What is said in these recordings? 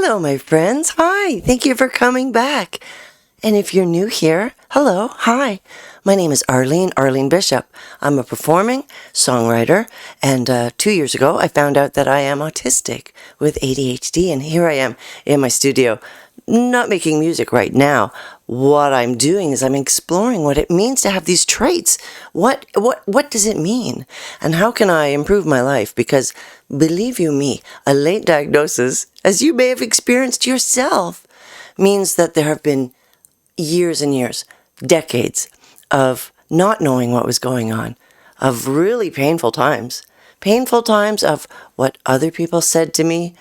Hello, my friends. Hi. Thank you for coming back. And if you're new here, hello. Hi. My name is Arlene Bishop. I'm a performing songwriter, and 2 years ago, I found out that I am autistic with ADHD, and here I am in my studio, not making music right now. What I'm doing is I'm exploring what it means to have these traits. What does it mean? And how can I improve my life? Because believe you me, a late diagnosis, as you may have experienced yourself, means that there have been years and years, decades of not knowing what was going on, of really painful times of what other people said to me,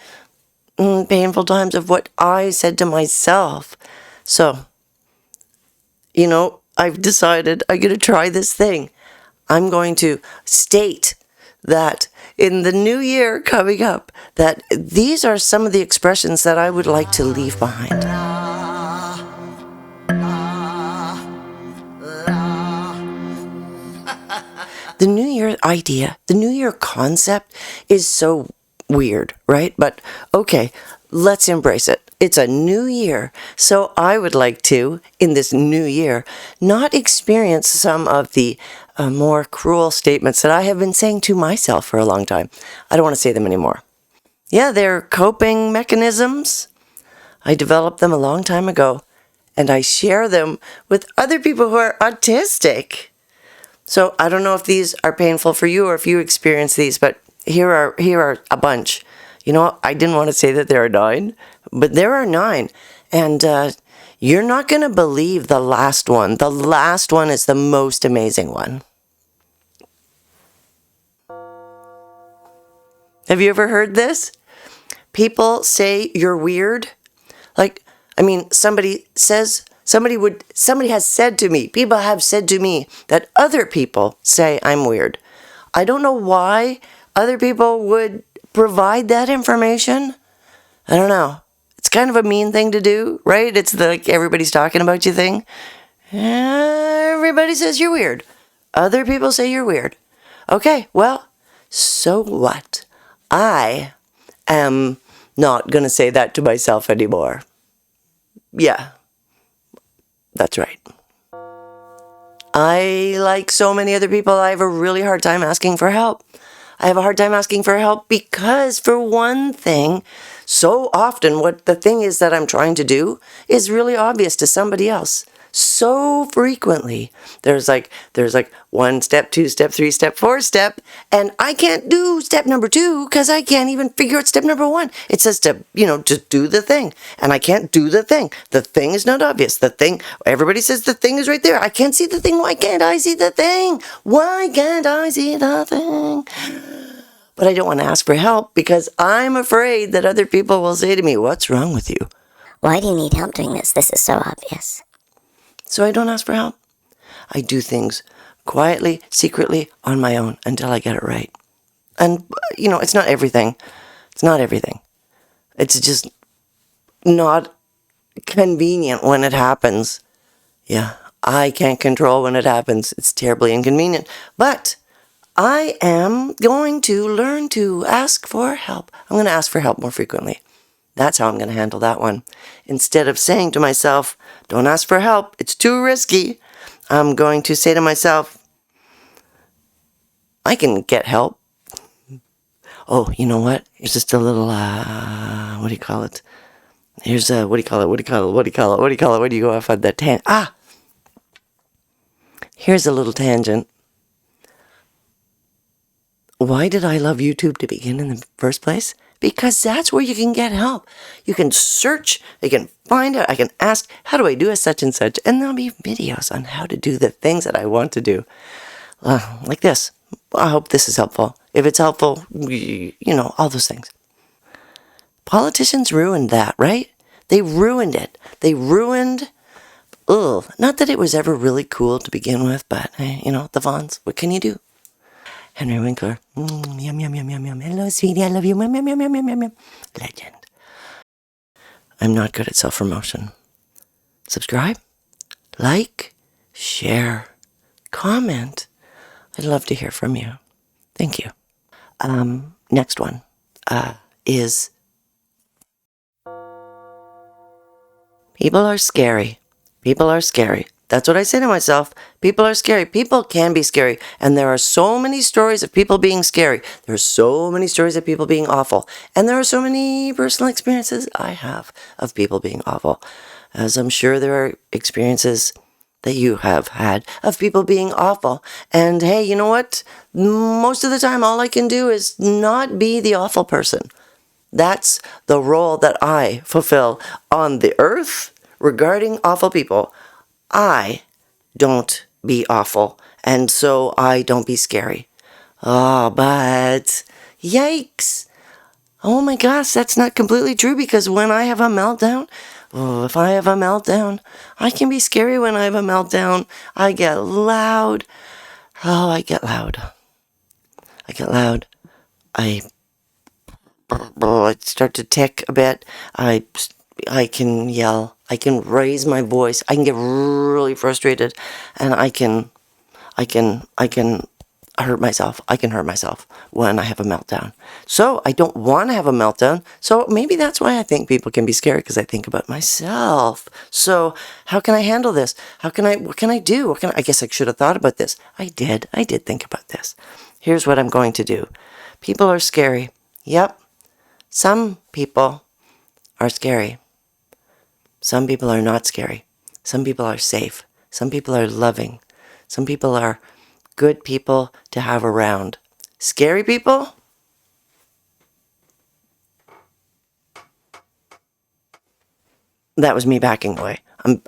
painful times of what I said to myself. So, I've decided I'm going to try this thing. I'm going to state that in the new year coming up, that these are some of the expressions that I would like to leave behind. The New Year idea, the New Year concept is so weird, right? But okay, let's embrace it. It's a new year. So I would like to, in this new year, not experience some of the more cruel statements that I have been saying to myself for a long time. I don't want to say them anymore. Yeah, they're coping mechanisms. I developed them a long time ago, and I share them with other people who are autistic. So I don't know if these are painful for you or if you experience these, but here are a bunch. I didn't want to say that there are 9, but there are 9. And you're not going to believe the last one. The last one is the most amazing one. Have you ever heard this? People say you're weird. Somebody has said to me, people have said to me that other people say I'm weird. I don't know why other people would provide that information. I don't know. It's kind of a mean thing to do, right? It's the everybody's talking about you thing. Everybody says you're weird. Other people say you're weird. Okay, well, so what? I am not going to say that to myself anymore. Yeah. That's right. I, like so many other people, I have a really hard time asking for help. I have a hard time asking for help because, for one thing, so often what the thing is that I'm trying to do is really obvious to somebody else. So frequently, there's like 1 step, 2 step, 3 step, 4 step, and I can't do step number 2 because I can't even figure out step number 1. It says to, just do the thing, and I can't do the thing. The thing is not obvious. The thing, everybody says the thing is right there. I can't see the thing. Why can't I see the thing? Why can't I see the thing? But I don't want to ask for help because I'm afraid that other people will say to me, "What's wrong with you? Why do you need help doing this? This is so obvious." So I don't ask for help. I do things quietly, secretly, on my own until I get it right. And, it's not everything. It's not everything. It's just not convenient when it happens. Yeah, I can't control when it happens. It's terribly inconvenient. But I am going to learn to ask for help. I'm going to ask for help more frequently. That's how I'm going to handle that one. Instead of saying to myself, don't ask for help, it's too risky, I'm going to say to myself, I can get help. Oh, you know what? Here's just a little, what do you call it? Here's what do you call it? Where do you go off on that tangent? Here's a little tangent. Why did I love YouTube to begin in the first place? Because that's where you can get help. You can search, you can find out, I can ask, how do I do a such and such? And there'll be videos on how to do the things that I want to do. Like this. I hope this is helpful. If it's helpful, all those things. Politicians ruined that, right? They ruined it. They ruined, not that it was ever really cool to begin with, but, the Vaughns, what can you do? Henry Winkler. Yum, yum, yum, yum, yum. Hello, sweetie, I love you. Yum, yum, yum, yum, yum, yum. Legend. I'm not good at self-promotion. Subscribe, like, share, comment. I'd love to hear from you. Thank you. Next one is People are scary. People are scary. That's what I say to myself. People are scary. People can be scary. And there are so many stories of people being scary. There are so many stories of people being awful. And there are so many personal experiences I have of people being awful. As I'm sure there are experiences that you have had of people being awful. And hey, you know what? Most of the time, all I can do is not be the awful person. That's the role that I fulfill on the earth regarding awful people. I don't be awful, and so I don't be scary. Oh, but yikes. Oh my gosh, that's not completely true, because when I have a meltdown, if I have a meltdown, I can be scary when I have a meltdown. I get loud. Oh, I get loud. I get loud. I start to tick a bit. I can yell. I can raise my voice. I can get really frustrated, and I can hurt myself. I can hurt myself when I have a meltdown. So I don't want to have a meltdown. So maybe that's why I think people can be scary, because I think about myself. So how can I handle this? What can I do? I guess I should have thought about this. I did think about this. Here's what I'm going to do. People are scary. Yep. Some people are scary. Some people are not scary. Some people are safe. Some people are loving. Some people are good people to have around. Scary people? That was me backing away.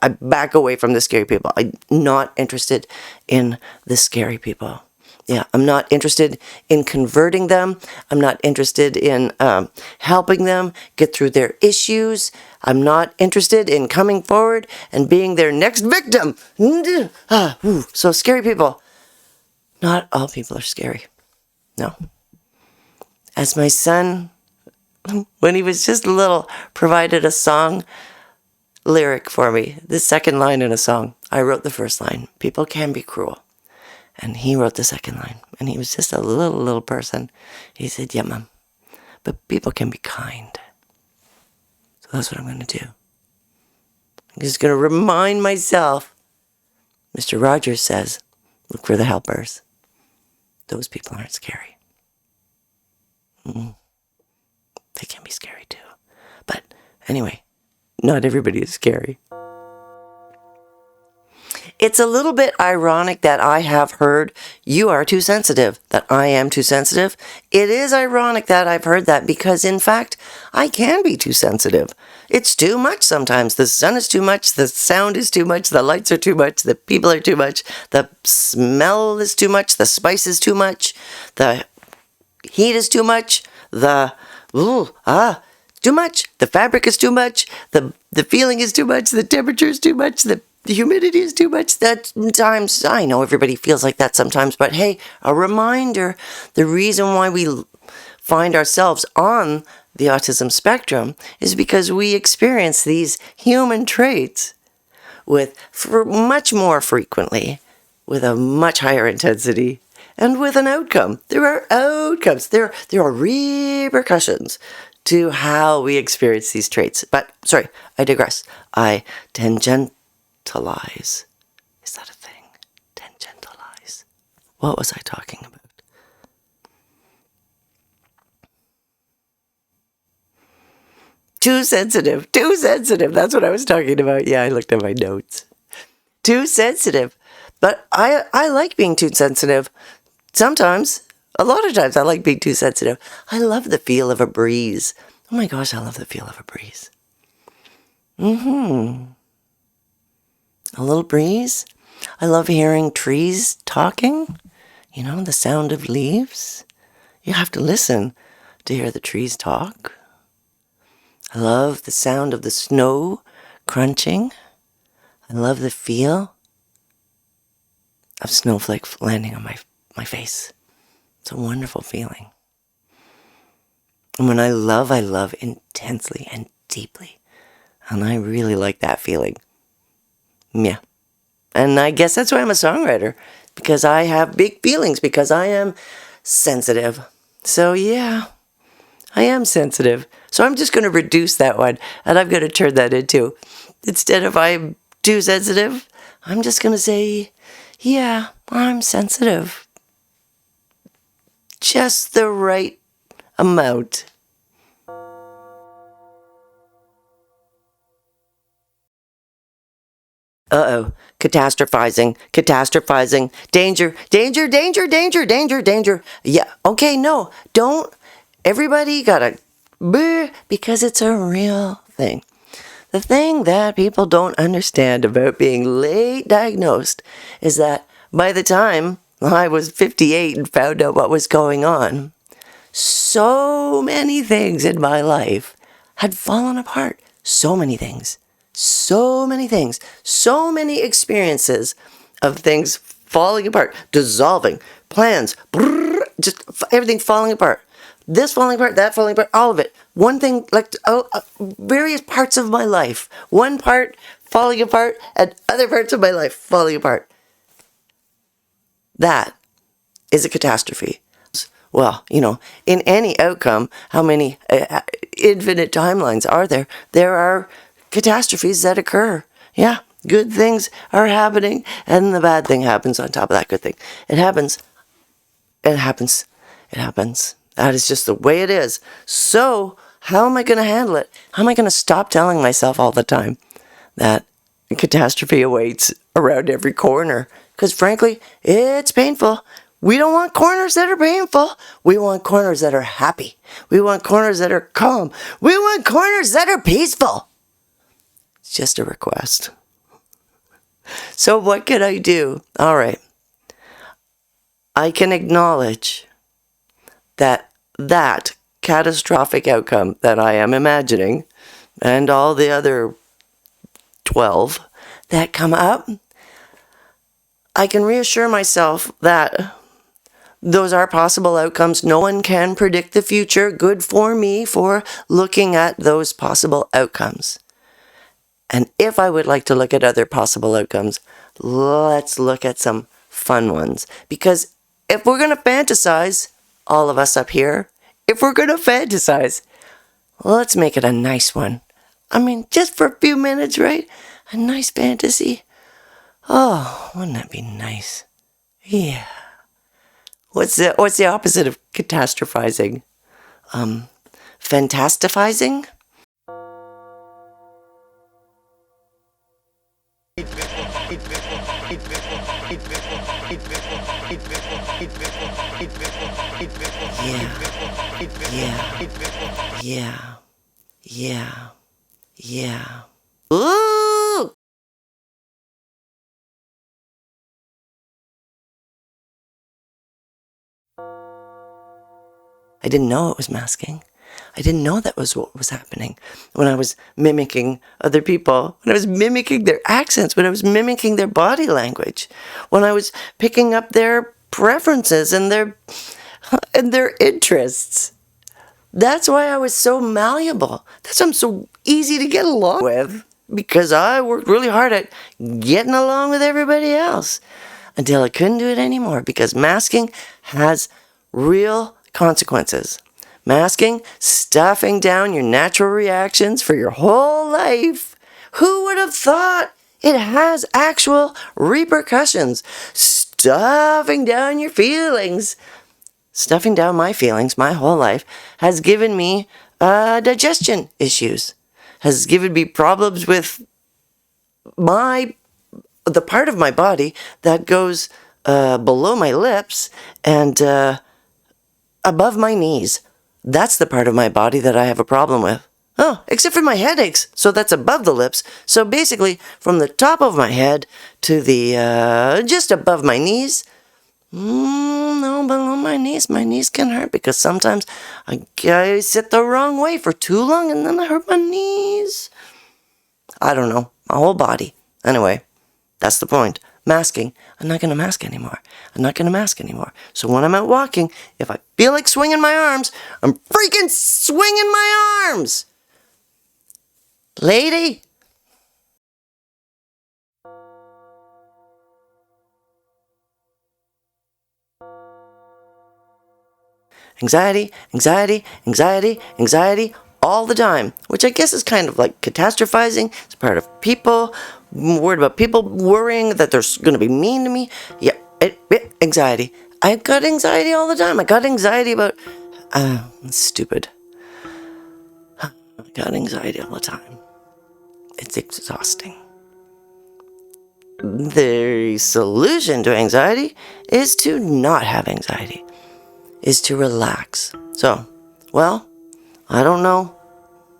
I back away from the scary people. I'm not interested in the scary people. Yeah, I'm not interested in converting them. I'm not interested in helping them get through their issues. I'm not interested in coming forward and being their next victim. So scary people. Not all people are scary. No. As my son, when he was just little, provided a song lyric for me, the second line in a song. I wrote the first line. People can be cruel. And he wrote the second line. And he was just a little person. He said, yeah, Mom, but people can be kind. So that's what I'm going to do. I'm just going to remind myself. Mr. Rogers says, look for the helpers. Those people aren't scary. They can be scary too. But anyway, not everybody is scary. It's a little bit ironic that I have heard you are too sensitive, that I am too sensitive. It is ironic that I've heard that, because in fact, I can be too sensitive. It's too much sometimes. The sun is too much, the sound is too much, the lights are too much, the people are too much, the smell is too much, the spice is too much, the heat is too much, too much, the fabric is too much, the feeling is too much, the temperature is too much, the humidity is too much. That times, I know everybody feels like that sometimes, but hey, a reminder, the reason why we find ourselves on the autism spectrum is because we experience these human traits for much more frequently, with a much higher intensity, and with an outcome. There are outcomes. There are repercussions to how we experience these traits. But, sorry, I digress. I tangentialize. Is that a thing? Tangentialize. What was I talking about? Too sensitive. That's what I was talking about. Yeah, I looked at my notes. Too sensitive. But I like being too sensitive. Sometimes, a lot of times, I like being too sensitive. I love the feel of a breeze. Oh my gosh, I love the feel of a breeze. A little breeze. I love hearing trees talking. You know, the sound of leaves. You have to listen to hear the trees talk. I love the sound of the snow crunching. I love the feel of snowflake landing on my face. It's a wonderful feeling. And when I love intensely and deeply. And I really like that feeling. Yeah. And I guess that's why I'm a songwriter. Because I have big feelings. Because I am sensitive. So yeah, I am sensitive So I'm just going to reduce that one, and I'm going to turn that into, instead of I'm too sensitive, I'm just going to say, yeah, I'm sensitive. Just the right amount. Uh-oh, catastrophizing, danger, danger, danger, danger, danger, danger. Yeah, okay, no, don't. Everybody gotta, because it's a real thing. The thing that people don't understand about being late diagnosed is that by the time I was 58 and found out what was going on, so many things in my life had fallen apart. So many things. So many things. So many experiences of things falling apart, dissolving, plans, just everything falling apart. This falling apart, that falling apart, all of it. One thing, like various parts of my life. One part falling apart and other parts of my life falling apart. That is a catastrophe. Well, in any outcome, how many infinite timelines are there? There are catastrophes that occur. Yeah, good things are happening, and the bad thing happens on top of that good thing. It happens. It happens. It happens. That is just the way it is. So, how am I going to handle it? How am I going to stop telling myself all the time that catastrophe awaits around every corner? Because frankly, it's painful. We don't want corners that are painful. We want corners that are happy. We want corners that are calm. We want corners that are peaceful. It's just a request. So what can I do? All right. I can acknowledge that catastrophic outcome that I am imagining and all the other 12 that come up, I can reassure myself that those are possible outcomes. No one can predict the future. Good for me for looking at those possible outcomes. And if I would like to look at other possible outcomes, let's look at some fun ones. Because if we're going to fantasize, all of us up here, if we're going to fantasize, let's make it a nice one. I mean, just for a few minutes, right? A nice fantasy. Oh, wouldn't that be nice? Yeah. What's the opposite of catastrophizing? Fantastifizing? Yeah. Yeah. Yeah. Ooh! I didn't know it was masking. I didn't know that was what was happening when I was mimicking other people, when I was mimicking their accents, when I was mimicking their body language, when I was picking up their preferences and their interests. That's why I was so malleable. That's why I'm so easy to get along with, because I worked really hard at getting along with everybody else until I couldn't do it anymore, because masking has real consequences. Masking, stuffing down your natural reactions for your whole life. Who would have thought it has actual repercussions? Stuffing down your feelings. Stuffing down my feelings my whole life has given me digestion issues, has given me problems with the part of my body that goes below my lips and above my knees. That's the part of my body that I have a problem with. Oh, except for my headaches. So that's above the lips. So basically, from the top of my head to the just above my knees. No, below my knees. My knees can hurt because sometimes I sit the wrong way for too long and then I hurt my knees. I don't know. My whole body. Anyway, that's the point. Masking. I'm not going to mask anymore. I'm not going to mask anymore. So when I'm out walking, if I feel like swinging my arms, I'm freaking swinging my arms. Lady. Anxiety, anxiety, anxiety, anxiety. all the time, which I guess is kind of like catastrophizing. It's part of people, worried about people worrying that they're going to be mean to me. Yeah, anxiety. I've got anxiety all the time. I got anxiety about, stupid. I got anxiety all the time. It's exhausting. The solution to anxiety is to not have anxiety, is to relax. So, well, I don't know.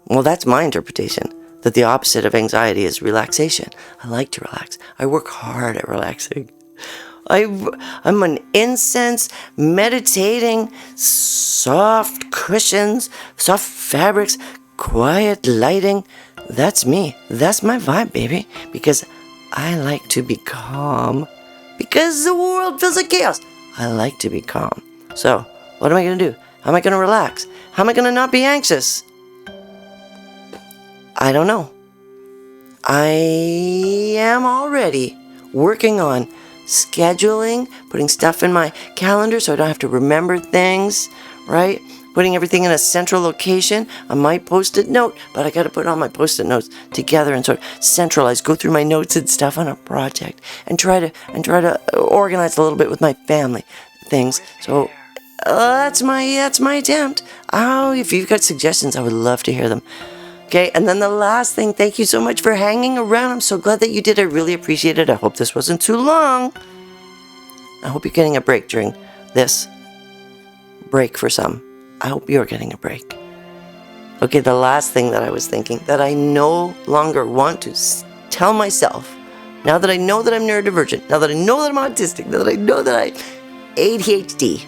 Well, that's my interpretation, that the opposite of anxiety is relaxation. I like to relax. I work hard at relaxing. I'm an incense, meditating, soft cushions, soft fabrics, quiet lighting. That's me. That's my vibe, baby. Because I like to be calm. Because the world feels like chaos. I like to be calm. So, what am I going to do? How am I going to relax? How am I going to not be anxious? I don't know. I am already working on scheduling, putting stuff in my calendar so I don't have to remember things, right? Putting everything in a central location. I might post-it note, but I got to put all my post-it notes together and sort of centralize, go through my notes and stuff on a project, and try to organize a little bit with my family things. So that's my attempt. Oh, if you've got suggestions, I would love to hear them. Okay, and then the last thing, thank you so much for hanging around. I'm so glad that you did. I really appreciate it. I hope this wasn't too long. I hope you're getting a break during this break for some. I hope you're getting a break. Okay, the last thing that I was thinking, that I no longer want to tell myself, now that I know that I'm neurodivergent, now that I know that I'm autistic, now that I know that I ADHD,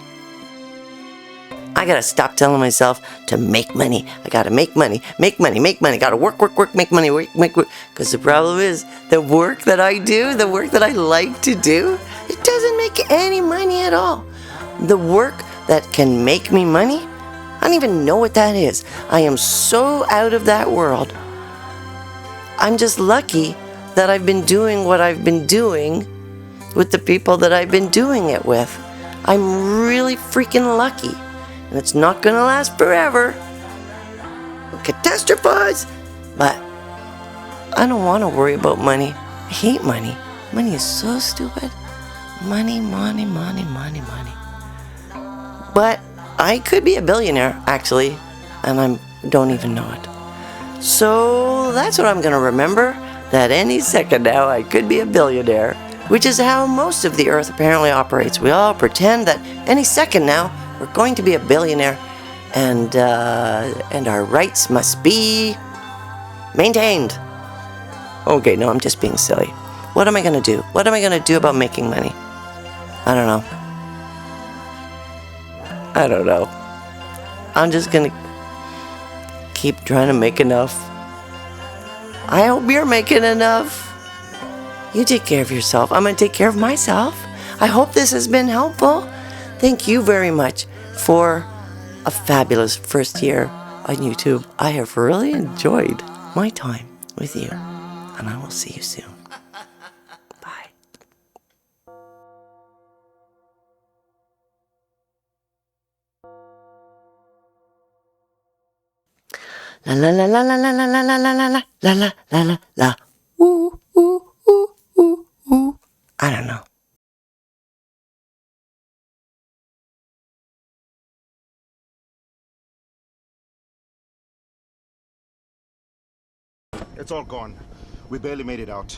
I gotta stop telling myself to make money. I gotta make money. Gotta work, make money, work. Because the problem is, the work that I do, the work that I like to do, it doesn't make any money at all. The work that can make me money, I don't even know what that is. I am so out of that world. I'm just lucky that I've been doing what I've been doing with the people that I've been doing it with. I'm really freaking lucky. And it's not gonna last forever. Catastrophize! But I don't want to worry about money. I hate money. Money is so stupid. Money. But I could be a billionaire, actually, and I don't even know it. So that's what I'm gonna remember, that any second now I could be a billionaire, which is how most of the earth apparently operates. We all pretend that any second now we're going to be a billionaire, and our rights must be maintained. Okay, no, I'm just being silly. What am I going to do? What am I going to do about making money? I don't know. I'm just going to keep trying to make enough. I hope you're making enough. You take care of yourself. I'm going to take care of myself. I hope this has been helpful. Thank you very much for a fabulous first year on YouTube. I have really enjoyed my time with you, and I will see you soon. Bye. La la la la la la la la la la la la la la la. Ooh ooh ooh ooh ooh. I don't know. It's all gone. We barely made it out.